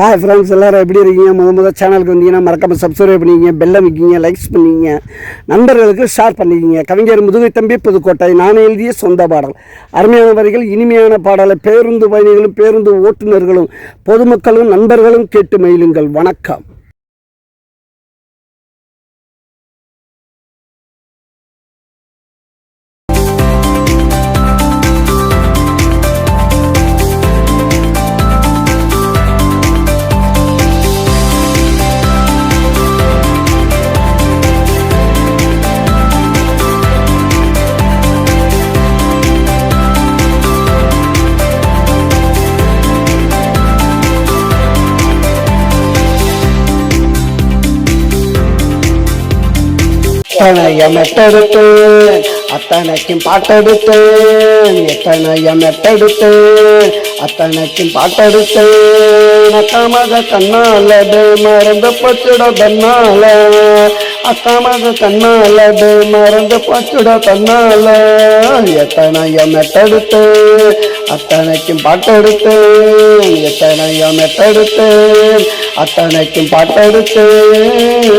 Hi friends, எல்லோரும் எப்படி இருக்கீங்க? முதல் சேனலுக்கு வந்தீங்கன்னா மறக்காமல் சப்ஸ்கிரைப் பண்ணிக்கிங்க, பெல்லை வைக்கிங்க, லைக்ஸ் பண்ணிக்கிங்க, நண்பர்களுக்கு ஷேர் பண்ணிக்கிங்க. கவிஞர் முதுகை தம்பி புதுக்கோட்டை. நான் எழுதிய சொந்த பாடல். அருமையான வரிகள், இனிமையான பாடலை பேருந்து பயணிகளும் பேருந்து ஓட்டுநர்களும் பொதுமக்களும் நண்பர்களும் கேட்டு மகிழுங்கள். வணக்கம். எத்தனைய மெட்டெடுத்தேன், அத்தனைக்கும் பாட்டெடுத்தேன். எத்தனைய மெட்டெடுத்தேன், அத்தனைக்கும் பாட்டெடுத்தேன். அக்காமக கண்ணாலடு மறந்து பச்சுட தன்னால, அக்காமக கண்ணாலடு மறந்து பச்சுட தன்னால. எத்தனைய மெட்டெடுத்தேன், அத்தனைக்கும் பாட்டெடுத்தேன். எத்தனைய மெட்டெடுத்தேன், அத்தனைக்கும் பாட்டெடுத்தேன்.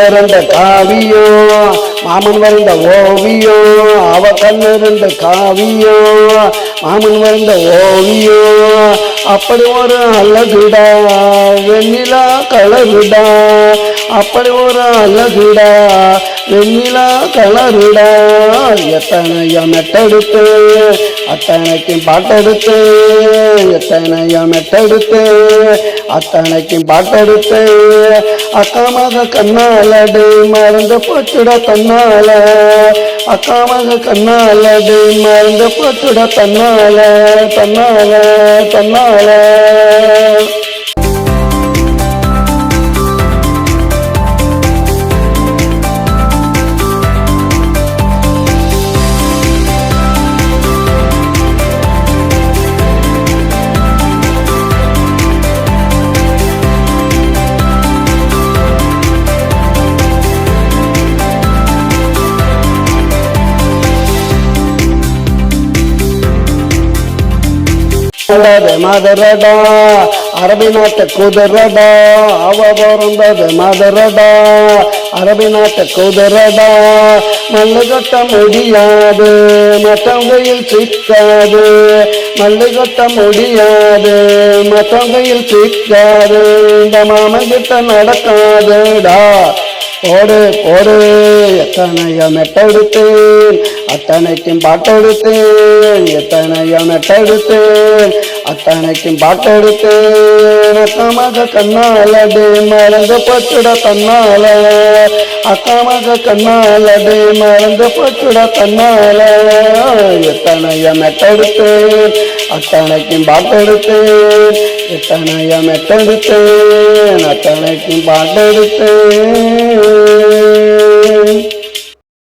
இருந்த காவியோ மாமன் வந்த ஓவியோ, அவ கண்ணு இருந்த காவியோ மாமன் வந்த ஓவியோ. அப்படி ஒரு அழகுடா வெண்ணிலா கலருடா, அப்படி ஒரு அழகுடா வெண்ணிலா கலருடா. எத்தனைய மெட்டெடுத்து அத்தனைக்கும் பாட்டெடுத்து, எத்தனைய மெட்டெடுத்து அத்தனைக்கும் பாட்டெடுத்து. அக்காமக கண்ணாலடு மறந்து போச்சுட தன்னால, அக்காமக கண்ணாலடு மறந்து போச்சுட தன்னால, தன்னால தன்னால. மதுரடா அரபி நாட்டு குதிரடா, அவ பிறந்தது மதுரடா அரபி நாட்டு குதிரடா. மல்லு கட்ட முடியாது மற்றவங்கையில் சிக்காது, மல்லு கட்ட முடியாது மற்றவங்கையில் சிக்காது. இந்த மாமன் கிட்ட நடக்காதுடா, போடு போடு. எத்தனைய மெட்டெடுத்தேன், அத்தனைக்கும் பாட்டெடுத்தேன். எத்தனைய மெட்டெடுத்தேன், அத்தனைக்கும் பாட்டெடுத்தேன். அக்காமக கண்ணாலடு மறந்து போச்சுட தன்னால, அக்காமக கண்ணாலடு மறந்து போச்சுட தன்னால. எத்தனைய மெட்டெடுத்தேன், அத்தனைக்கும் பாட்டெடுத்தேன். எத்தனைய மெட்டெடுத்தேன், அத்தனைக்கும் பாட்டெடுத்தேன்.